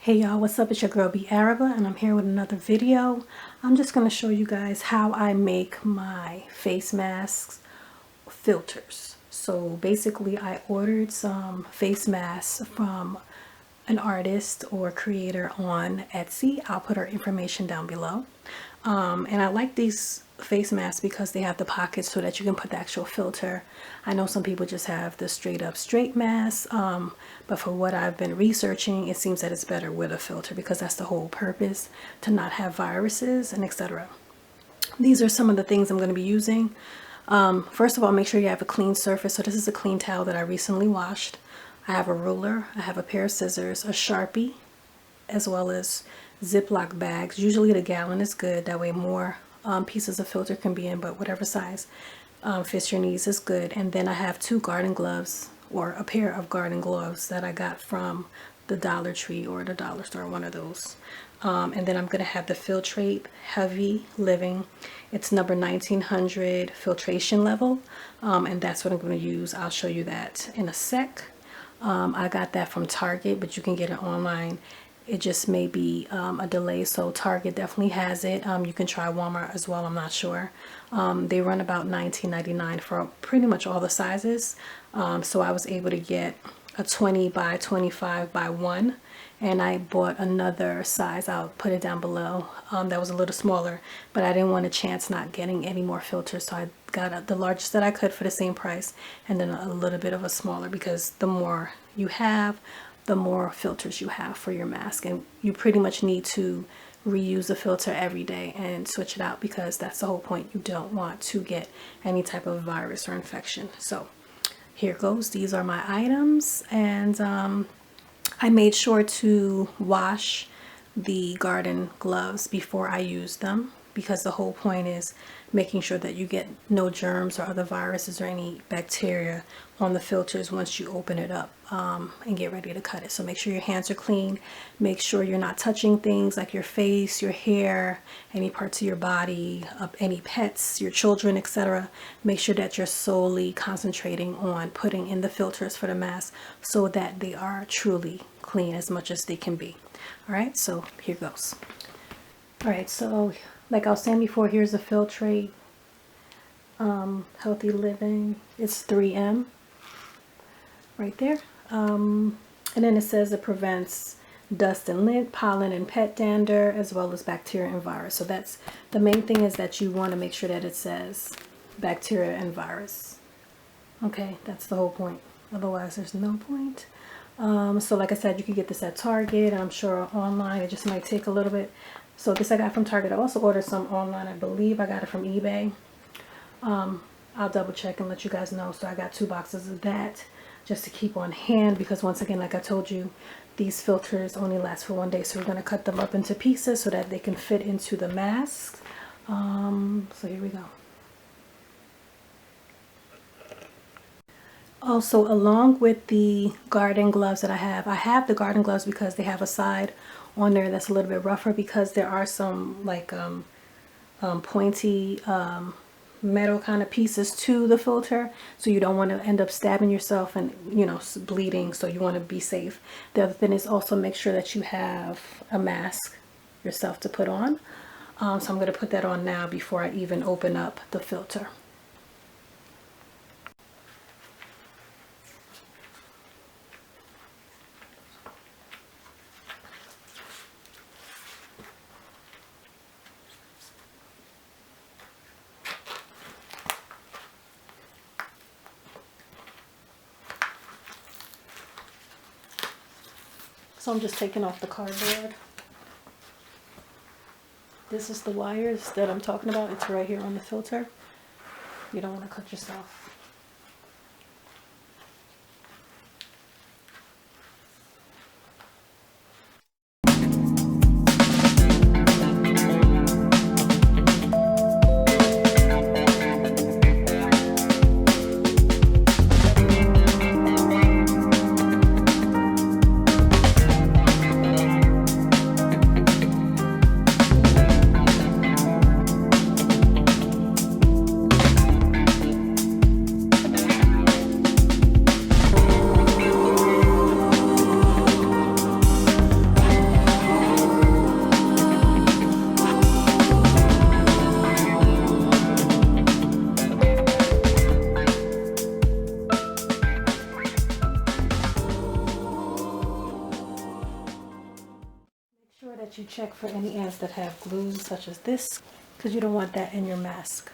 Hey y'all, what's up? It's your girl Araba and I'm here with another video. I'm just going to show you guys how I make my face masks filters. So basically I ordered some face masks from an artist or creator on Etsy. I'll put her information down below. And I like these face masks because they have the pockets so that you can put the actual filter. I know some people just have the straight mask, but for what I've been researching, it seems that it's better with a filter because that's the whole purpose, to not have viruses and etc. These are some of the things I'm going to be using. First of all, make sure you have a clean surface. So this is a clean towel that I recently washed. I have a ruler, I have a pair of scissors, a Sharpie, as well as Ziplock bags. Usually the gallon is good, that way more pieces of filter can be in, but whatever size fits your needs is good. And then I have two garden gloves, or a pair of garden gloves that I got from the Dollar Tree or the dollar store, one of those. And then I'm going to have the Filtrete Heavy Living. It's number 1900 filtration level, and that's what I'm going to use. I'll show you that in a sec. I got that from Target, but you can get it online. It just may be a delay, so Target definitely has it. You can try Walmart as well, I'm not sure. They run about $19.99 for pretty much all the sizes. So I was able to get a 20 by 25 by 1, and I bought another size, I'll put it down below, that was a little smaller, but I didn't want a chance not getting any more filters, so I got the largest that I could for the same price, and then a little bit of a smaller, because the more you have, the more filters you have for your mask, and you pretty much need to reuse the filter every day and switch it out, because that's the whole point. You don't want to get any type of virus or infection. So here goes. These are my items, and I made sure to wash the garden gloves before I use them, because the whole point is making sure that you get no germs or other viruses or any bacteria on the filters once you open it up and get ready to cut it. So make sure your hands are clean. Make sure you're not touching things like your face, your hair, any parts of your body, any pets, your children, etc. Make sure that you're solely concentrating on putting in the filters for the mask so that they are truly clean as much as they can be. All right, so here goes. All right, so like I was saying before, here's a Filtrete Healthy Living. It's 3M right there. And then it says it prevents dust and lint, pollen and pet dander, as well as bacteria and virus. So that's the main thing, is that you want to make sure that it says bacteria and virus. Okay, that's the whole point. Otherwise, there's no point. So like I said, you can get this at Target, and I'm sure online. It just might take a little bit. So this I got from Target. I also ordered some online. I believe I got it from eBay. I'll double check and let you guys know. So I got 2 boxes of that just to keep on hand, because once again, like I told you, these filters only last for 1 day. So we're going to cut them up into pieces so that they can fit into the mask. So here we go. Also, along with the garden gloves that I have the garden gloves because they have a side on there that's a little bit rougher, because there are some like pointy metal kind of pieces to the filter, so you don't want to end up stabbing yourself and, you know, bleeding, so you want to be safe. The other thing is also make sure that you have a mask yourself to put on. So I'm going to put that on now before I even open up the filter. So I'm just taking off the cardboard. This is the wires that I'm talking about. It's right here on the filter. You don't want to cut yourself. should check for any ends that have glue, such as this, because you don't want that in your mask.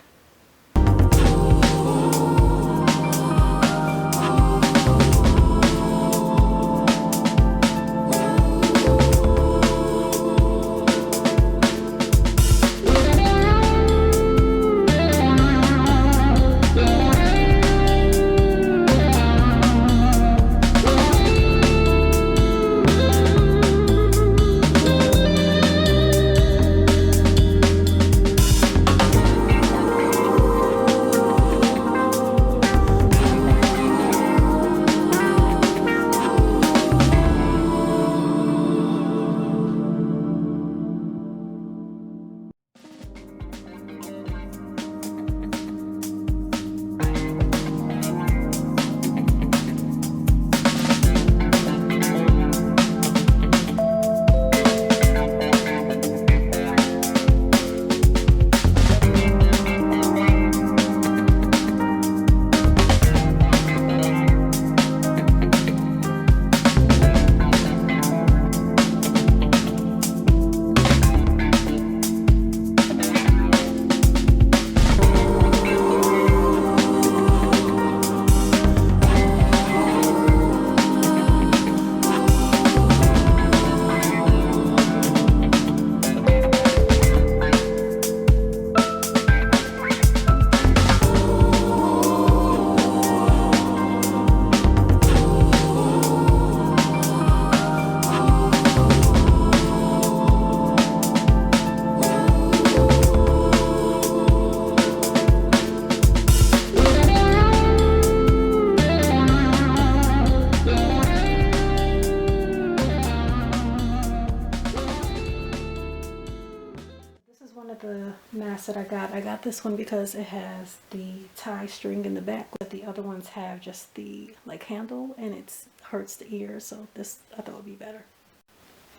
The mask that I got this one because it has the tie string in the back, but the other ones have just the like handle, and it hurts the ear, so this I thought would be better.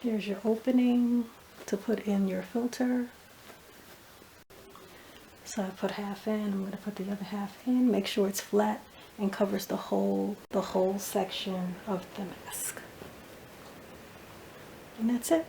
Here's your opening to put in your filter. So I put half in. I'm going to put the other half in. Make sure it's flat and covers the whole section of the mask. And that's it.